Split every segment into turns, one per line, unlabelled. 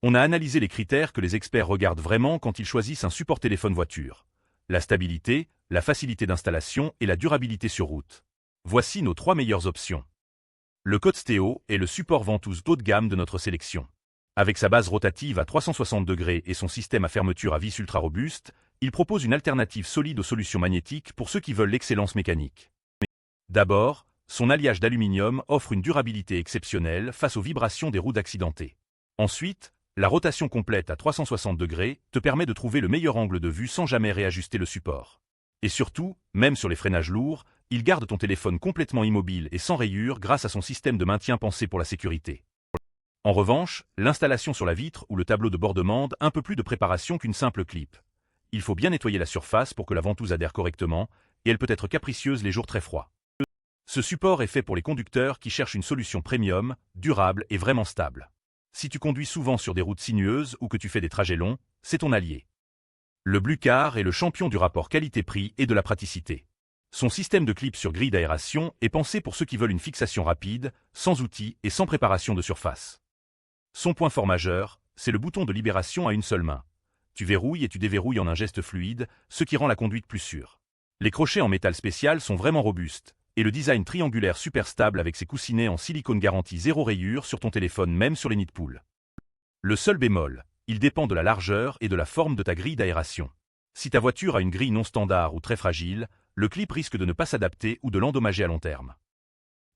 On a analysé les critères que les experts regardent vraiment quand ils choisissent un support téléphone voiture. La stabilité, la facilité d'installation et la durabilité sur route. Voici nos 3 meilleures options. Le Code-Stéo est le support ventouse haut de gamme de notre sélection. Avec sa base rotative à 360 degrés et son système à fermeture à vis ultra robuste, il propose une alternative solide aux solutions magnétiques pour ceux qui veulent l'excellence mécanique. D'abord, son alliage d'aluminium offre une durabilité exceptionnelle face aux vibrations des roues accidentées. Ensuite, la rotation complète à 360 degrés te permet de trouver le meilleur angle de vue sans jamais réajuster le support. Et surtout, même sur les freinages lourds, il garde ton téléphone complètement immobile et sans rayures grâce à son système de maintien pensé pour la sécurité. En revanche, l'installation sur la vitre ou le tableau de bord demande un peu plus de préparation qu'une simple clip. Il faut bien nettoyer la surface pour que la ventouse adhère correctement, et elle peut être capricieuse les jours très froids. Ce support est fait pour les conducteurs qui cherchent une solution premium, durable et vraiment stable. Si tu conduis souvent sur des routes sinueuses ou que tu fais des trajets longs, c'est ton allié. Le Bluecar est le champion du rapport qualité-prix et de la praticité. Son système de clip sur grille d'aération est pensé pour ceux qui veulent une fixation rapide, sans outils et sans préparation de surface. Son point fort majeur, c'est le bouton de libération à une seule main. Tu verrouilles et tu déverrouilles en un geste fluide, ce qui rend la conduite plus sûre. Les crochets en métal spécial sont vraiment robustes, et le design triangulaire super stable avec ses coussinets en silicone garantie 0 rayure sur ton téléphone même sur les nids de poules. Le seul bémol, il dépend de la largeur et de la forme de ta grille d'aération. Si ta voiture a une grille non standard ou très fragile, le clip risque de ne pas s'adapter ou de l'endommager à long terme.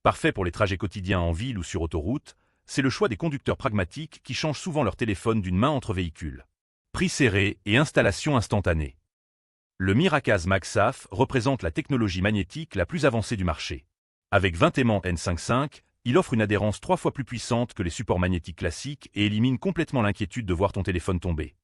Parfait pour les trajets quotidiens en ville ou sur autoroute, c'est le choix des conducteurs pragmatiques qui changent souvent leur téléphone d'une main entre véhicules. Prix serré et installation instantanée. Le Miracase MagSafe représente la technologie magnétique la plus avancée du marché. Avec 20 aimants N55, il offre une adhérence 3 fois plus puissante que les supports magnétiques classiques et élimine complètement l'inquiétude de voir ton téléphone tomber.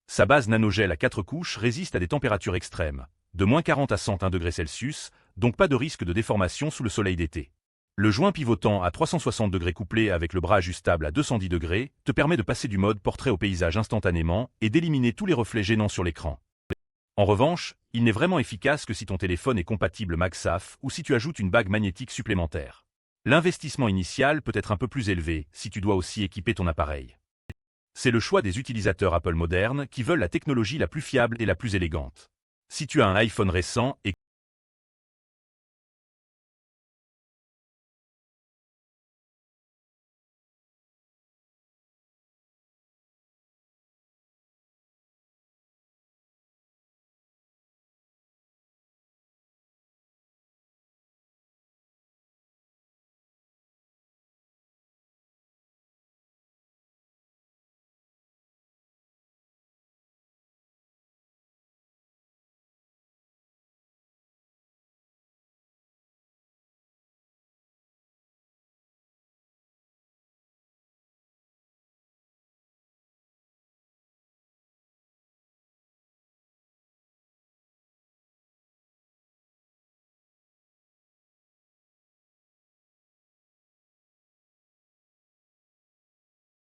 Sa base nanogel à 4 couches résiste à des températures extrêmes, de moins 40 à 101 degrés Celsius, donc pas de risque de déformation sous le soleil d'été. Le joint pivotant à 360 degrés couplé avec le bras ajustable à 210 degrés te permet de passer du mode portrait au paysage instantanément et d'éliminer tous les reflets gênants sur l'écran. En revanche, il n'est vraiment efficace que si ton téléphone est compatible MagSafe ou si tu ajoutes une bague magnétique supplémentaire. L'investissement initial peut être un peu plus élevé si tu dois aussi équiper ton appareil. C'est le choix des utilisateurs Apple modernes qui veulent la technologie la plus fiable et la plus élégante. Si tu as un iPhone récent et